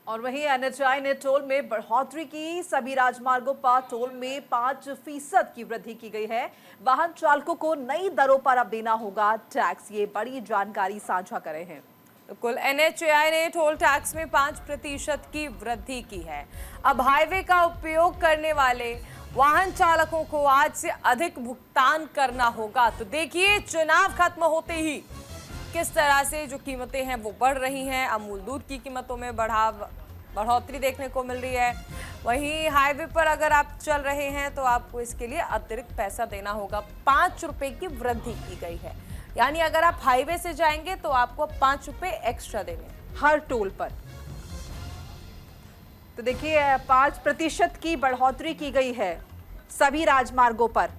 और वहीं एनएचएआई ने टोल में बढ़ोतरी की। सभी राजमार्गों पर टोल में 5% की वृद्धि की गई है। वाहन चालकों को नई दरों पर अब देना होगा टैक्स। ये बड़ी जानकारी साझा करे हैं। बिल्कुल, एनएचएआई ने टोल टैक्स में 5% की वृद्धि की है। अब हाईवे का उपयोग करने वाले वाहन चालकों को आज से अधिक भुगतान करना होगा। तो देखिए, चुनाव खत्म होते ही किस तरह से जो कीमतें हैं वो बढ़ रही हैं। अमूल दूध की कीमतों में बढ़ोतरी देखने को मिल रही है। वहीं हाईवे पर अगर आप चल रहे हैं तो आपको इसके लिए अतिरिक्त पैसा देना होगा। 5 रुपए की वृद्धि की गई है, यानी अगर आप हाईवे से जाएंगे तो आपको 5 रुपए एक्स्ट्रा देने हर टोल पर। तो देखिए, 5% की बढ़ोतरी की गई है। सभी राजमार्गों पर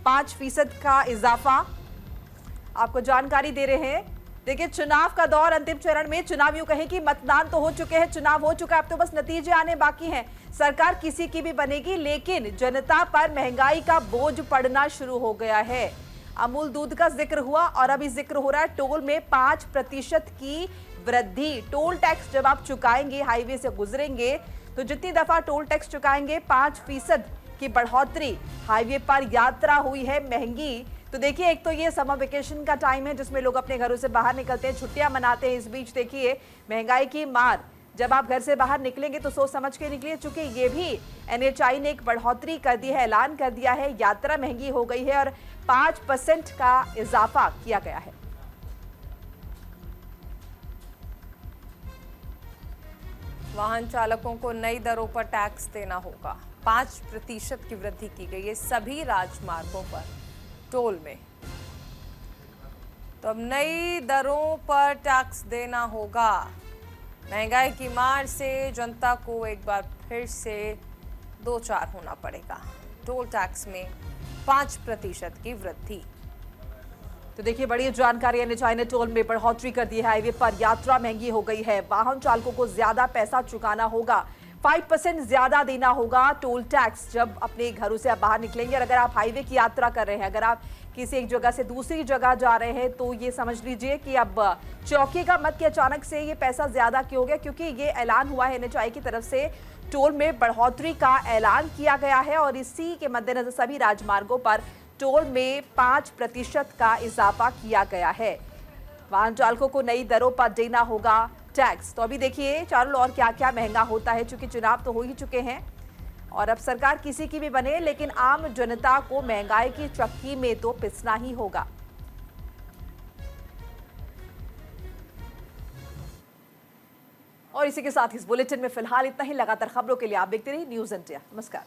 5% का इजाफा आपको जानकारी दे रहे हैं। देखिए, चुनाव का दौर अंतिम चरण में। चुनाव यूं कहें कि मतदान तो हो चुके हैं, चुनाव हो चुका है, अब तो बस नतीजे आने बाकी हैं। सरकार किसी की भी बनेगी, लेकिन जनता पर महंगाई का बोझ पड़ना शुरू हो गया है। अमूल दूध का जिक्र हुआ और अभी जिक्र हो रहा है टोल में 5% की वृद्धि। टोल टैक्स जब आप चुकाएंगे, हाईवे से गुजरेंगे, तो जितनी दफा टोल टैक्स चुकाएंगे 5% की बढ़ोतरी। हाईवे पर यात्रा हुई है महंगी। तो देखिए, एक तो ये समर वेकेशन का टाइम है जिसमें लोग अपने घरों से बाहर निकलते हैं, छुट्टियां मनाते हैं। इस बीच देखिए, महंगाई की मार। जब आप घर से बाहर निकलेंगे तो सोच समझ के निकलिए, चूंकि ये भी एनएचएआई ने एक बढ़ोतरी कर दी है, ऐलान कर दिया है। यात्रा महंगी हो गई है और 5% का इजाफा किया गया है। वाहन चालकों को नई दरों पर टैक्स देना होगा। 5% की वृद्धि की गई है सभी राजमार्गों पर टोल में। तो अब नई दरों पर टैक्स देना होगा। महंगाई की मार से जनता को एक बार फिर से दो चार होना पड़ेगा। टोल टैक्स में 5% की वृद्धि। तो देखिए, बड़ी जानकारी एनएचएआई ने टोल में बढ़ोतरी कर दी है। हाईवे पर यात्रा महंगी हो गई है, वाहन चालकों को ज्यादा पैसा चुकाना होगा। 5% ज्यादा देना होगा टोल टैक्स जब अपने घरों से आप बाहर निकलेंगे। और अगर आप हाईवे की यात्रा कर रहे हैं, अगर आप किसी एक जगह से दूसरी जगह जा रहे हैं, तो ये समझ लीजिए कि अब चौंकिएगा मत कि अचानक से ये पैसा ज्यादा क्यों हो गया, क्योंकि ये ऐलान हुआ है एनएचएआई की तरफ से। टोल में बढ़ोतरी का ऐलान किया गया है और इसी के मद्देनजर सभी राजमार्गों पर टोल में 5% का इजाफा किया गया है। वाहन चालकों को नई दरों पर देना होगा टैक्स। तो अभी देखिए चारों ओर क्या क्या महंगा होता है, क्योंकि चुनाव तो हो ही चुके हैं और अब सरकार किसी की भी बने, लेकिन आम जनता को महंगाई की चक्की में तो पिसना ही होगा। और इसी के साथ इस बुलेटिन में फिलहाल इतना ही। लगातार खबरों के लिए आप देखते रहिए न्यूज़ इंडिया। नमस्कार।